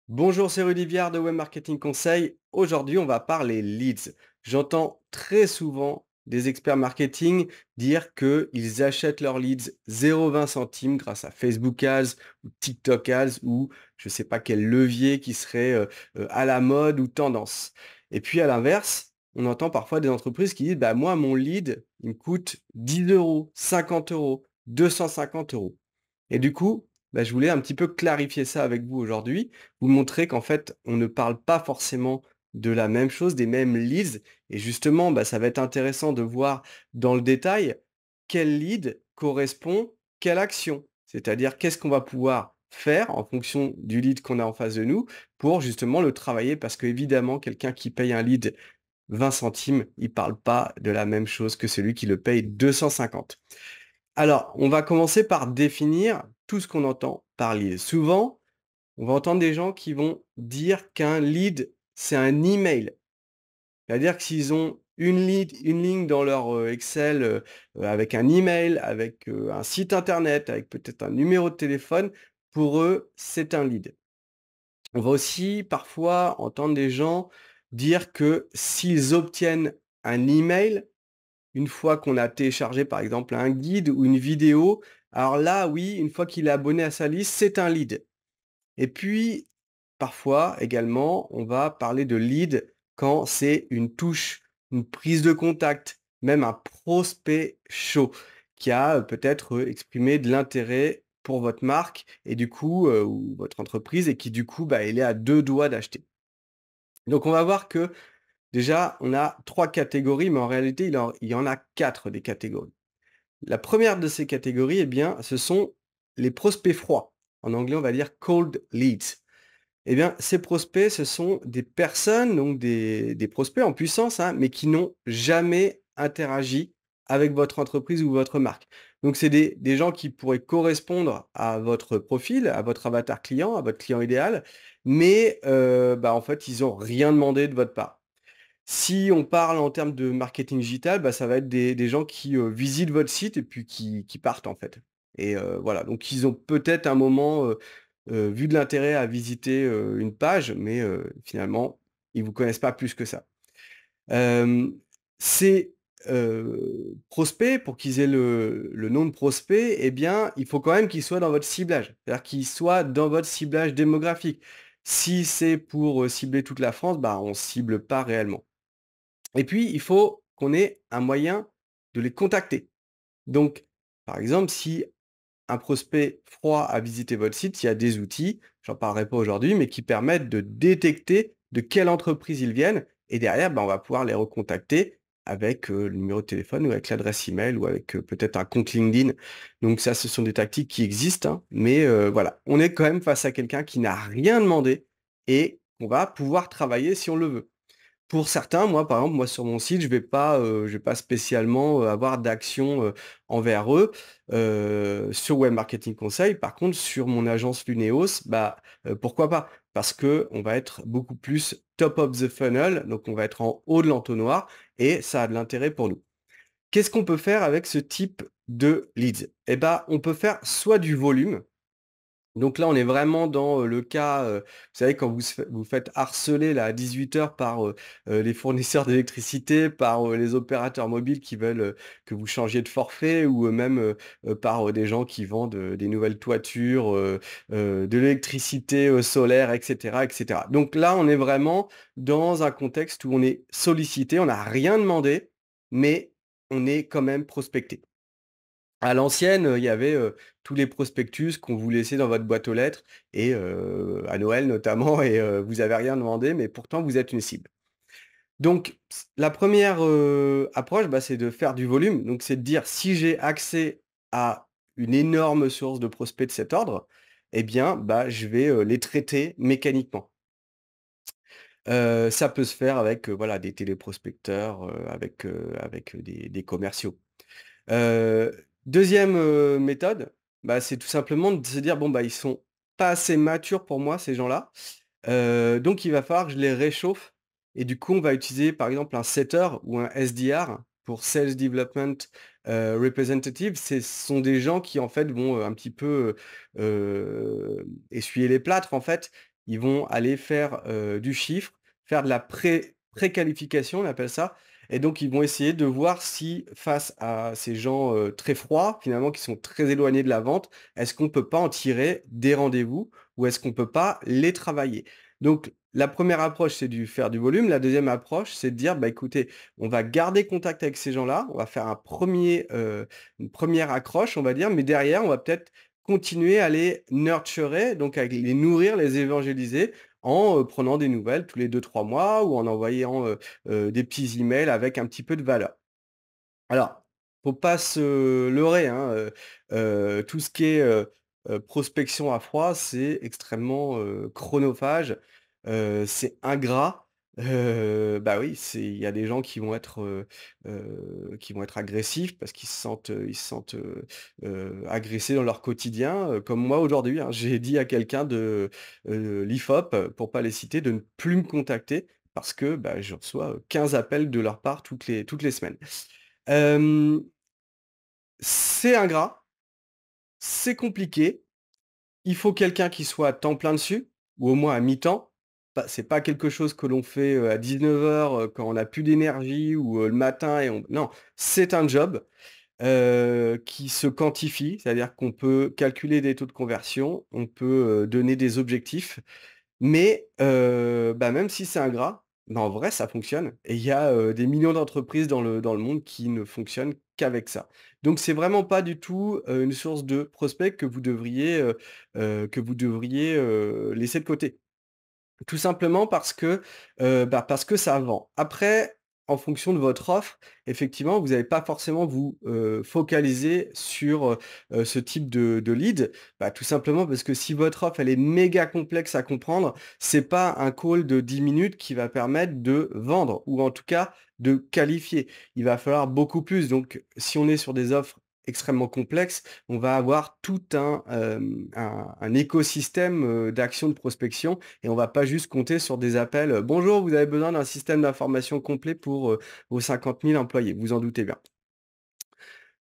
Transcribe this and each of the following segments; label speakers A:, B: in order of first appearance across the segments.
A: Bonjour, c'est Rudy Viard de Web Marketing Conseil. Aujourd'hui, on va parler leads. J'entends très souvent des experts marketing dire qu'ils achètent leurs leads 0,20 centimes grâce à Facebook Ads ou TikTok Ads ou je ne sais pas quel levier qui serait à la mode ou tendance. Et puis à l'inverse, on entend parfois des entreprises qui disent bah, moi, mon lead, il me coûte 10 euros, 50 euros, 250 euros. Et du coup, bah, je voulais un petit peu clarifier ça avec vous aujourd'hui, vous montrer qu'en fait, on ne parle pas forcément de la même chose, des mêmes leads. Et justement, bah, ça va être intéressant de voir dans le détail quel lead correspond quelle action. C'est-à-dire qu'est-ce qu'on va pouvoir faire en fonction du lead qu'on a en face de nous pour justement le travailler parce qu'évidemment, quelqu'un qui paye un lead 20 centimes, il parle pas de la même chose que celui qui le paye 250. Alors, on va commencer par définir tout ce qu'on entend par lead. Souvent, on va entendre des gens qui vont dire qu'un lead, c'est un email. C'est-à-dire que s'ils ont une ligne dans leur Excel avec un email, avec un site internet, avec peut-être un numéro de téléphone, pour eux, c'est un lead. On va aussi parfois entendre des gens dire que s'ils obtiennent un email, une fois qu'on a téléchargé par exemple un guide ou une vidéo, alors là, oui, une fois qu'il est abonné à sa liste, c'est un lead. Et puis, parfois également, on va parler de lead quand c'est une touche, une prise de contact, même un prospect chaud qui a peut-être exprimé de l'intérêt pour votre marque et du coup, ou votre entreprise et qui du coup, bah, il est à 2 doigts d'acheter. Donc on va voir que déjà, on a 3 catégories, mais en réalité, il y en a 4 des catégories. La première de ces catégories, eh bien, ce sont les prospects froids. En anglais, on va dire cold leads. Eh bien, ces prospects, ce sont des personnes, donc des prospects en puissance, hein, mais qui n'ont jamais interagi avec votre entreprise ou votre marque. Donc, c'est des gens qui pourraient correspondre à votre profil, à votre avatar client, à votre client idéal, mais bah, en fait, ils n'ont rien demandé de votre part. Si on parle en termes de marketing digital, bah, ça va être des gens qui visitent votre site et puis qui partent en fait. Et voilà, donc ils ont peut-être un moment vu de l'intérêt à visiter une page, mais finalement, ils vous connaissent pas plus que ça. Hem, Ces prospects, pour qu'ils aient le nom de prospect, eh bien, il faut quand même qu'ils soient dans votre ciblage. C'est-à-dire qu'ils soient dans votre ciblage démographique. Si c'est pour cibler toute la France, bah, on cible pas réellement. Et puis, il faut qu'on ait un moyen de les contacter. Donc, par exemple, si un prospect froid a visité votre site, il y a des outils, j'en parlerai pas aujourd'hui, mais qui permettent de détecter de quelle entreprise ils viennent. Et derrière, ben, on va pouvoir les recontacter avec le numéro de téléphone ou avec l'adresse email ou avec peut-être un compte LinkedIn. Donc ça, ce sont des tactiques qui existent, hein, mais voilà, on est quand même face à quelqu'un qui n'a rien demandé et on va pouvoir travailler si on le veut. Pour certains, moi, par exemple, moi, sur mon site, je vais pas spécialement, avoir d'action, envers eux, sur Web Marketing Conseil. Par contre, sur mon agence Luneos, bah, pourquoi pas? Parce que on va être beaucoup plus top of the funnel, donc on va être en haut de l'entonnoir et ça a de l'intérêt pour nous. Qu'est-ce qu'on peut faire avec ce type de leads? Eh ben, on peut faire soit du volume, donc là, on est vraiment dans, le cas, vous savez quand vous faites harceler là à 18 heures par, les fournisseurs d'électricité, par, les opérateurs mobiles qui veulent, que vous changiez de forfait ou, même, par, des gens qui vendent, des nouvelles toitures, de l'électricité, solaire et cetera et cetera. Donc là, on est vraiment dans un contexte où on est sollicité, on n'a rien demandé, mais on est quand même prospecté. À l'ancienne, il y avait, tous les prospectus qu'on vous laissait dans votre boîte aux lettres et à Noël notamment et vous avez rien demandé, mais pourtant vous êtes une cible. Donc la première approche, bah, c'est de faire du volume. Donc c'est de dire: «Si j'ai accès à une énorme source de prospects de cet ordre, eh bien, bah, je vais, les traiter mécaniquement». Ça peut se faire avec, voilà, des téléprospecteurs, avec des commerciaux. 2e, méthode, bah, c'est tout simplement de se dire: «Bon, bah, ils sont pas assez matures pour moi ces gens-là, donc il va falloir que je les réchauffe» et du coup, on va utiliser par exemple un setter ou un SDR pour Sales Development, Representative. Ce sont des gens qui en fait vont, un petit peu, essuyer les plâtres en fait ils vont aller faire, du chiffre, faire de la préqualification, on appelle ça, et donc ils vont essayer de voir si face à ces gens, très froids, finalement, qui sont très éloignés de la vente, est-ce qu'on peut pas en tirer des rendez-vous ou est-ce qu'on peut pas les travailler? Donc la première approche, c'est du faire du volume. La deuxième approche, c'est de dire: «Bah, écoutez, on va garder contact avec ces gens-là, on va faire une première accroche, on va dire, mais derrière, on va peut-être continuer à les nurturer, donc à les nourrir, les évangéliser en, prenant des nouvelles tous les 2-3 mois ou en envoyant, des petits emails avec un petit peu de valeur». Alors, faut pas se leurrer, hein, tout ce qui est, prospection à froid, c'est extrêmement, chronophage, c'est ingrat. Bah, oui, il y a des gens qui vont être agressifs parce qu'ils se sentent, agressés dans leur quotidien, comme moi aujourd'hui, hein. J'ai dit à quelqu'un de, l'IFOP, pour pas les citer, de ne plus me contacter parce que, bah, je reçois, 15 appels de leur part toutes les semaines. Hem, c'est ingrat, c'est compliqué, il faut quelqu'un qui soit à temps plein dessus ou au moins à mi-temps. C'est pas quelque chose que l'on fait, à 19h, quand on a plus d'énergie ou, le matin et on non, c'est un job, qui se quantifie, c'est-à-dire qu'on peut calculer des taux de conversion, on peut, donner des objectifs. Mais bah, même si c'est ingrat, bah, en vrai ça fonctionne et il y a, des millions d'entreprises dans le monde qui ne fonctionnent qu'avec ça. Donc c'est vraiment pas du tout, une source de prospects que vous devriez laisser de côté. Tout simplement parce que ça vend. Après, en fonction de votre offre, effectivement, vous n'allez pas forcément vous, focaliser sur, ce type de lead. Bah, tout simplement parce que si votre offre, elle est méga complexe à comprendre, c'est pas un call de 10 minutes qui va permettre de vendre ou en tout cas de qualifier. Il va falloir beaucoup plus. Donc si on est sur des offres extrêmement complexes, on va avoir tout un écosystème, d'actions de prospection et on va pas juste compter sur des appels, «Bonjour, vous avez besoin d'un système d'information complet pour, vos 50 000 employés», vous en doutez bien.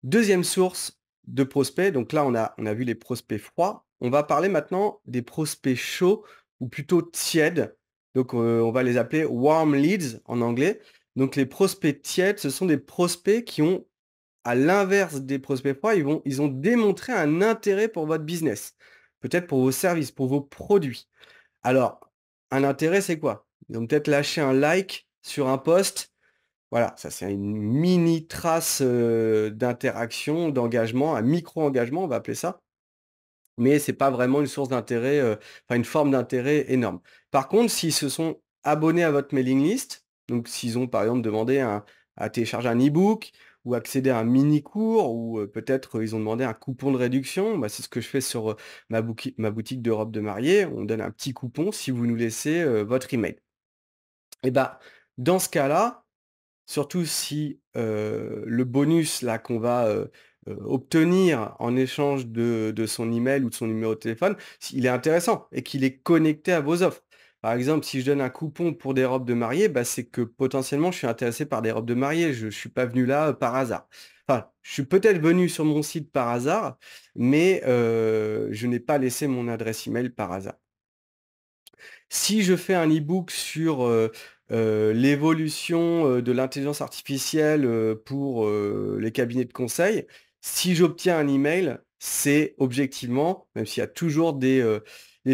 A: Deuxième source de prospects, donc là on a vu les prospects froids, on va parler maintenant des prospects chauds ou plutôt tièdes, donc on va les appeler warm leads en anglais. Donc les prospects tièdes, ce sont des prospects qui ont, à l'inverse des prospects froids, ils ont démontré un intérêt pour votre business, peut-être pour vos services, pour vos produits. Alors, un intérêt, c'est quoi? Ils vont peut-être lâcher un like sur un post. Voilà, ça c'est une mini trace, d'interaction, d'engagement, un micro-engagement, on va appeler ça. Mais c'est pas vraiment une source d'intérêt, enfin une forme d'intérêt énorme. Par contre, s'ils se sont abonnés à votre mailing list, donc s'ils ont par exemple demandé à télécharger un e-book ou accéder à un mini cours ou, peut-être, ils ont demandé un coupon de réduction, bah, c'est ce que je fais sur, ma boutique de robes de mariée. On donne un petit coupon si vous nous laissez, votre email. Et bah, dans ce cas-là, surtout si, le bonus là qu'on va, obtenir en échange de son email ou de son numéro de téléphone, s'il est intéressant et qu'il est connecté à vos offres. Par exemple, si je donne un coupon pour des robes de mariée, bah, c'est que potentiellement je suis intéressé par des robes de mariée. Je suis pas venu là, par hasard. Enfin, je suis peut-être venu sur mon site par hasard, mais, je n'ai pas laissé mon adresse email par hasard. Si je fais un e-book sur, l'évolution, de l'intelligence artificielle, pour, les cabinets de conseil, si j'obtiens un email, c'est objectivement, même s'il y a toujours des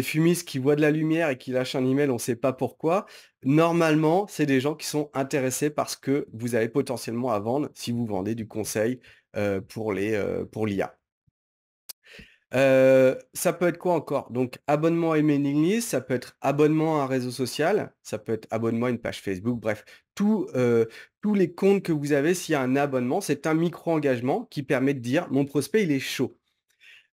A: fumistes qui voient de la lumière et qui lâchent un email, on ne sait pas pourquoi. Normalement, c'est des gens qui sont intéressés par ce que vous avez potentiellement à vendre si vous vendez du conseil, pour l'IA. Ça peut être quoi encore? Donc abonnement à une mailing list, ça peut être abonnement à un réseau social, ça peut être abonnement à une page Facebook, bref, tous les comptes que vous avez, s'il y a un abonnement, c'est un micro-engagement qui permet de dire: «Mon prospect, il est chaud».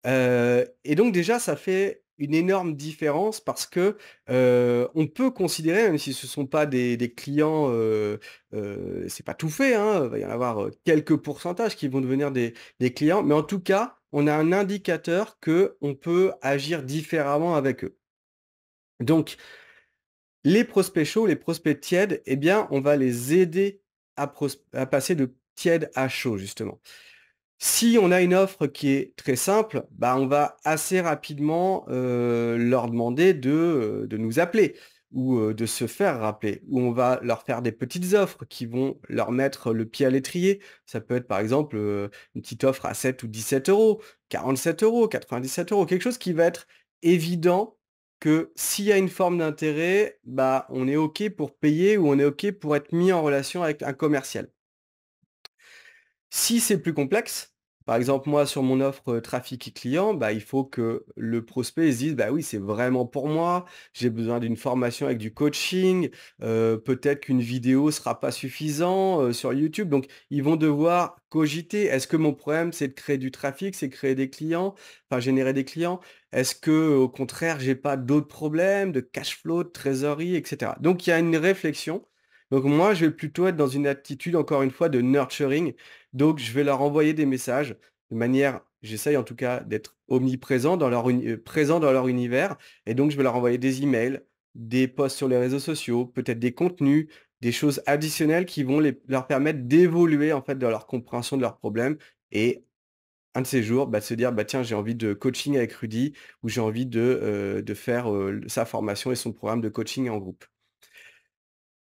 A: Et donc déjà, ça fait une énorme différence parce que, on peut considérer, même si ce ne sont pas des clients, c'est pas tout fait, hein, il va y en avoir, quelques pourcentages qui vont devenir des clients, mais en tout cas, on a un indicateur que on peut agir différemment avec eux. Donc les prospects chauds, les prospects tièdes, eh bien, on va les aider à passer de tiède à chaud, justement. Si on a une offre qui est très simple, bah, on va assez rapidement, leur demander de nous appeler ou, de se faire rappeler, ou on va leur faire des petites offres qui vont leur mettre le pied à l'étrier. Ça peut être par exemple, une petite offre à 7 ou 17 €, 47 €, 97 €, quelque chose qui va être évident que s'il y a une forme d'intérêt, bah, on est OK pour payer ou on est OK pour être mis en relation avec un commercial. Si c'est plus complexe, par exemple, moi, sur mon offre, trafic client, bah, il faut que le prospect il se dise: «Bah, oui, c'est vraiment pour moi, j'ai besoin d'une formation avec du coaching, peut-être qu'une vidéo sera pas suffisant, sur YouTube». Donc ils vont devoir cogiter. Est-ce que mon problème, c'est de créer du trafic, c'est créer des clients, enfin générer des clients? Est-ce que au contraire, j'ai pas d'autres problèmes de cash flow, de trésorerie et cetera? Donc il y a une réflexion. Donc moi, je vais plutôt être dans une attitude, encore une fois, de nurturing. Donc je vais leur envoyer des messages de manière j'essaye en tout cas d'être omniprésent dans présent dans leur univers et donc je vais leur envoyer des emails, des posts sur les réseaux sociaux, peut-être des contenus, des choses additionnelles qui vont leur permettre d'évoluer en fait dans leur compréhension de leurs problèmes et un de ces jours, bah, de se dire: «Bah, tiens, j'ai envie de coaching avec Rudy» ou «J'ai envie de faire, sa formation et son programme de coaching en groupe».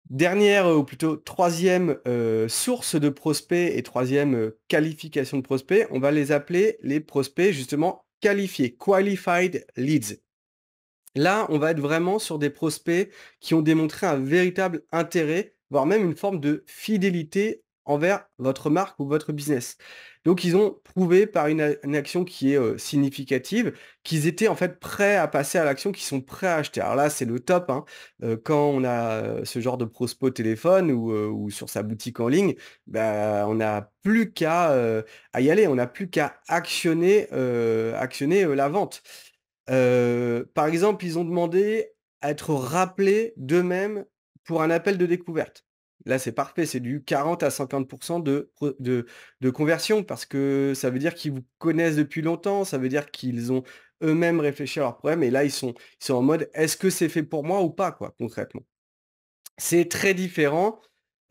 A: Dernière, ou plutôt troisième source de prospects et troisième qualification de prospects, on va les appeler les prospects justement qualifiés, qualified leads. Là, on va être vraiment sur des prospects qui ont démontré un véritable intérêt, voire même une forme de fidélité envers votre marque ou votre business. Donc ils ont prouvé par une action qui est, significative, qu'ils étaient en fait prêts à passer à l'action, qu'ils sont prêts à acheter. Alors là, c'est le top, hein, quand on a, ce genre de prospect au téléphone ou sur sa boutique en ligne, bah, on n'a plus qu'à, à y aller. On n'a plus qu'à actionner, la vente. Par exemple, ils ont demandé à être rappelés d'eux-mêmes pour un appel de découverte. Là, c'est parfait, c'est du 40 à 50 de conversion parce que ça veut dire qu'ils vous connaissent depuis longtemps, ça veut dire qu'ils ont eux-mêmes réfléchi à leurs problèmes et là, ils sont en mode: «Est-ce que c'est fait pour moi ou pas?» quoi, concrètement. C'est très différent,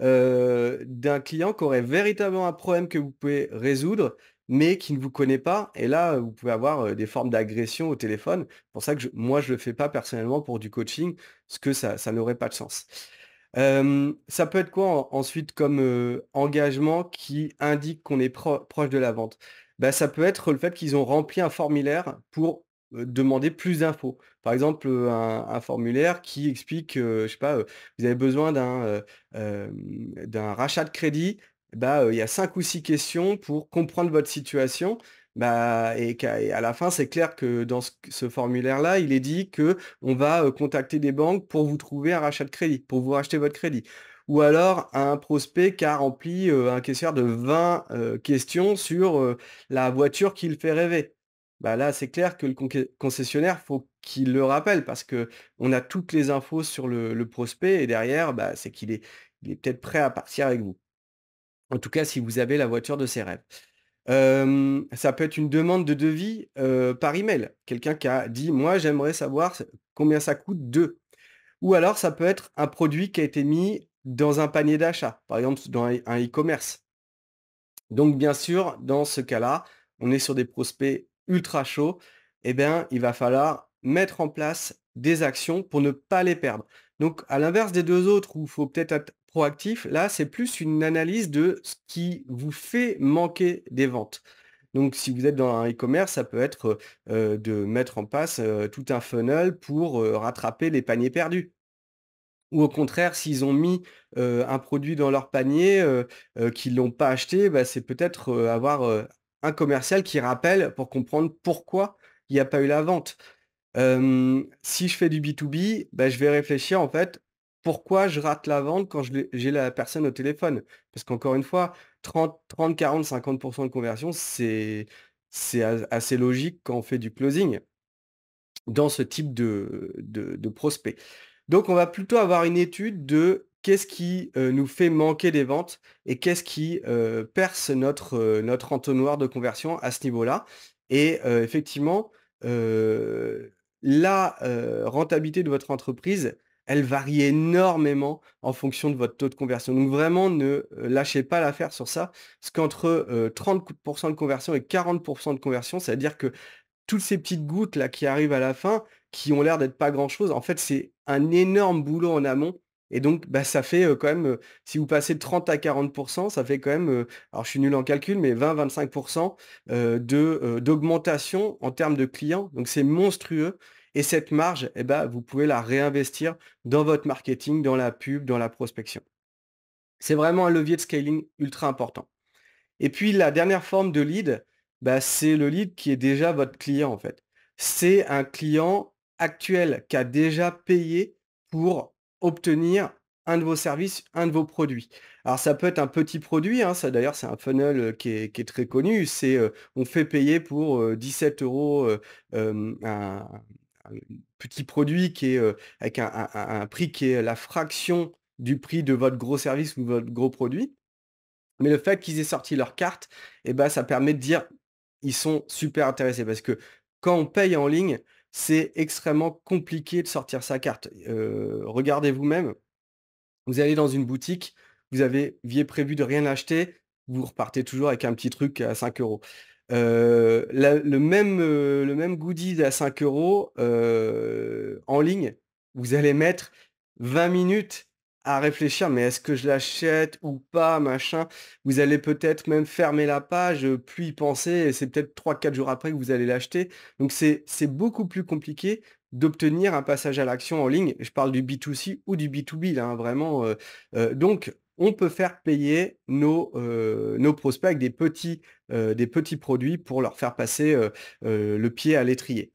A: d'un client qui aurait véritablement un problème que vous pouvez résoudre, mais qui ne vous connaît pas et là, vous pouvez avoir, des formes d'agression au téléphone. C'est pour ça que moi, je le fais pas personnellement pour du coaching, parce que ça n'aurait pas de sens. Ça peut être quoi ensuite comme, engagement qui indique qu'on est proche de la vente? Bah, ça peut être le fait qu'ils ont rempli un formulaire pour, demander plus d'infos. Par exemple, un formulaire qui explique, je sais pas, vous avez besoin d'un rachat de crédit, bah, il y a 5 ou 6 questions pour comprendre votre situation. Bah et à la fin, c'est clair que dans ce formulaire-là, il est dit que on va, contacter des banques pour vous trouver un rachat de crédit, pour vous racheter votre crédit. Ou alors un prospect qui a rempli, un questionnaire de 20 questions sur, la voiture qui le fait rêver. Bah, là, c'est clair que le concessionnaire, faut qu'il le rappelle parce que on a toutes les infos sur le prospect et derrière, bah, c'est qu'il est peut-être prêt à partir avec vous. En tout cas, si vous avez la voiture de ses rêves. Ça peut être une demande de devis, par email. Quelqu'un qui a dit: «Moi, j'aimerais savoir combien ça coûte de». Ou alors ça peut être un produit qui a été mis dans un panier d'achat, par exemple dans un e-commerce. Donc bien sûr, dans ce cas-là, on est sur des prospects ultra chauds et bien, il va falloir mettre en place des actions pour ne pas les perdre. Donc à l'inverse des 2 autres où il faut peut-être être proactif, là, c'est plus une analyse de ce qui vous fait manquer des ventes. Donc si vous êtes dans un e-commerce, ça peut être, de mettre en place, tout un funnel pour, rattraper les paniers perdus. Ou au contraire, s'ils ont mis, un produit dans leur panier, qu'ils l'ont pas acheté, bah, c'est peut-être, avoir, un commercial qui rappelle pour comprendre pourquoi il y a pas eu la vente. Si je fais du B2B, bah, je vais réfléchir en fait, pourquoi je rate la vente quand j'ai la personne au téléphone? Parce qu'encore une fois, 30-40-50 de conversion, c'est assez logique quand on fait du closing dans ce type de prospect. Donc on va plutôt avoir une étude de qu'est-ce qui, nous fait manquer des ventes et qu'est-ce qui, perce notre entonnoir de conversion à ce niveau-là et effectivement, la, rentabilité de votre entreprise, elle varie énormément en fonction de votre taux de conversion. Donc vraiment, ne lâchez pas l'affaire sur ça, parce qu'entre 30 de conversion et 40 de conversion, ça veut dire que toutes ces petites gouttes là qui arrivent à la fin, qui ont l'air d'être pas grand-chose, en fait, c'est un énorme boulot en amont et donc bah, ça fait, quand même, si vous passez de 30 à 40, ça fait quand même, alors je suis nul en calcul, mais 20-25 d'augmentation en termes de clients. Donc c'est monstrueux et cette marge et bah, vous pouvez la réinvestir dans votre marketing, dans la pub, dans la prospection. C'est vraiment un levier de scaling ultra important. Et puis la dernière forme de lead, bah, c'est le lead qui est déjà votre client en fait. C'est un client actuel qui a déjà payé pour obtenir un de vos services, un de vos produits. Alors ça peut être un petit produit, hein, ça d'ailleurs c'est un funnel qui est très connu, c'est on fait payer pour 17 euros un petit produit qui est avec un prix qui est la fraction du prix de votre gros service ou votre gros produit. Mais le fait qu'ils aient sorti leur carte et ben ça permet de dire: «Ils sont super intéressés» parce que quand on paye en ligne, c'est extrêmement compliqué de sortir sa carte. Regardez vous-même, vous allez dans une boutique, vous aviez prévu de rien acheter, vous repartez toujours avec un petit truc à 5 €. Le même goodies à 5 en ligne, vous allez mettre 20 minutes à réfléchir: «Mais est-ce que je l'achète ou pas?» machin. Vous allez peut-être même fermer la page, plus y penser et c'est peut-être 3-4 jours après que vous allez l'acheter. Donc c'est beaucoup plus compliqué d'obtenir un passage à l'action en ligne. Je parle du B2C ou du B2B là, hein, vraiment, donc on peut faire payer nos prospects avec des petits produits pour leur faire passer, le pied à l'étrier.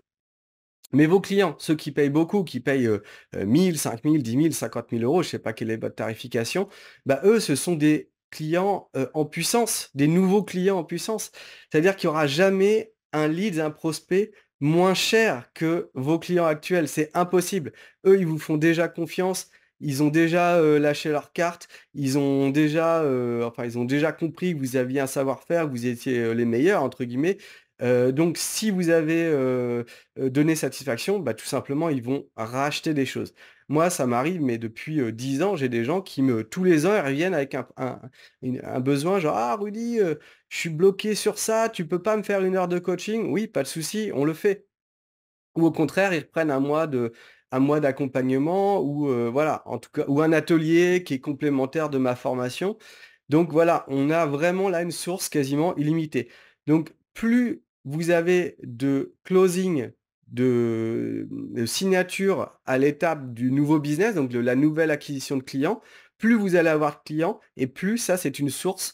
A: Mais vos clients, ceux qui payent beaucoup, qui payent, 1 000, 5 000, 10 000, 50 000 €, je ne sais pas quelle est votre tarification, bah, eux, ce sont des clients, en puissance, des nouveaux clients en puissance. C'est-à-dire qu'il y aura jamais un lead, un prospect moins cher que vos clients actuels, c'est impossible. Eux, ils vous font déjà confiance, ils ont déjà, lâché leur carte, ils ont déjà, enfin, ils ont déjà compris que vous aviez un savoir-faire, que vous étiez, «les meilleurs» entre guillemets. Donc si vous avez, donné satisfaction, bah, tout simplement, ils vont racheter des choses. Moi, ça m'arrive, mais depuis, 10 ans, j'ai des gens qui me tous les ans, ils reviennent avec un besoin genre: «Ah Rudy, je suis bloqué sur ça, tu peux pas me faire 1 heure de coaching?» «Oui, pas de souci, on le fait». Ou au contraire, ils reprennent un mois d'accompagnement ou, voilà, en tout cas ou un atelier qui est complémentaire de ma formation. Donc voilà, on a vraiment là une source quasiment illimitée. Donc plus vous avez de closing, de signature à l'étape du nouveau business, donc de la nouvelle acquisition de clients, plus vous allez avoir de clients et plus ça, c'est une source,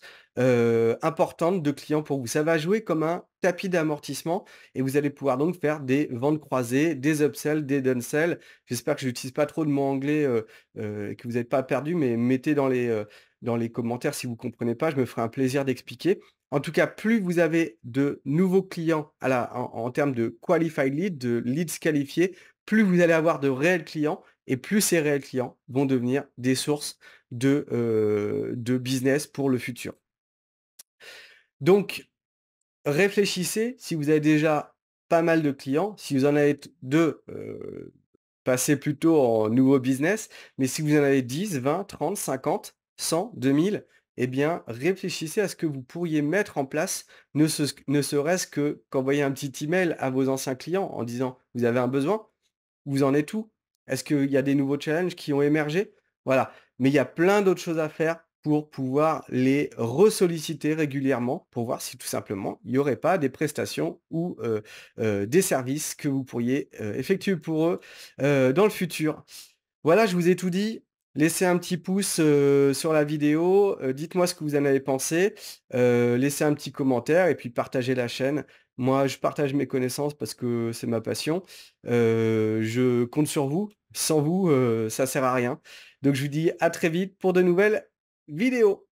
A: importante de clients pour vous. Ça va jouer comme un tapis d'amortissement et vous allez pouvoir donc faire des ventes croisées, des upsells, des downsells. J'espère que je n'utilise pas trop de mots anglais, et que vous n'êtes pas perdus, mais mettez dans les commentaires si vous ne comprenez pas, je me ferai un plaisir d'expliquer. En tout cas, plus vous avez de nouveaux clients en termes de qualified lead, de leads qualifiés, plus vous allez avoir de réels clients et plus ces réels clients vont devenir des sources de business pour le futur. Donc, réfléchissez, si vous avez déjà pas mal de clients, si vous en avez 2, passez plutôt en nouveau business, mais si vous en avez 10, 20, 30, 50, 100, 2000, eh bien, réfléchissez à ce que vous pourriez mettre en place, ne serait-ce que qu'envoyer un petit email à vos anciens clients en disant: «Vous avez un besoin? Vous en êtes où? Est-ce qu'il y a des nouveaux challenges qui ont émergé?» Voilà, mais il y a plein d'autres choses à faire pour pouvoir les ressolliciter régulièrement, pour voir si tout simplement il n'y aurait pas des prestations ou des services que vous pourriez, effectuer pour eux, dans le futur. Voilà, je vous ai tout dit. Laissez un petit pouce, sur la vidéo, dites-moi ce que vous en avez pensé, laissez un petit commentaire et puis partagez la chaîne. Moi, je partage mes connaissances parce que c'est ma passion. Je compte sur vous. Sans vous, ça sert à rien. Donc je vous dis à très vite pour de nouvelles vidéos.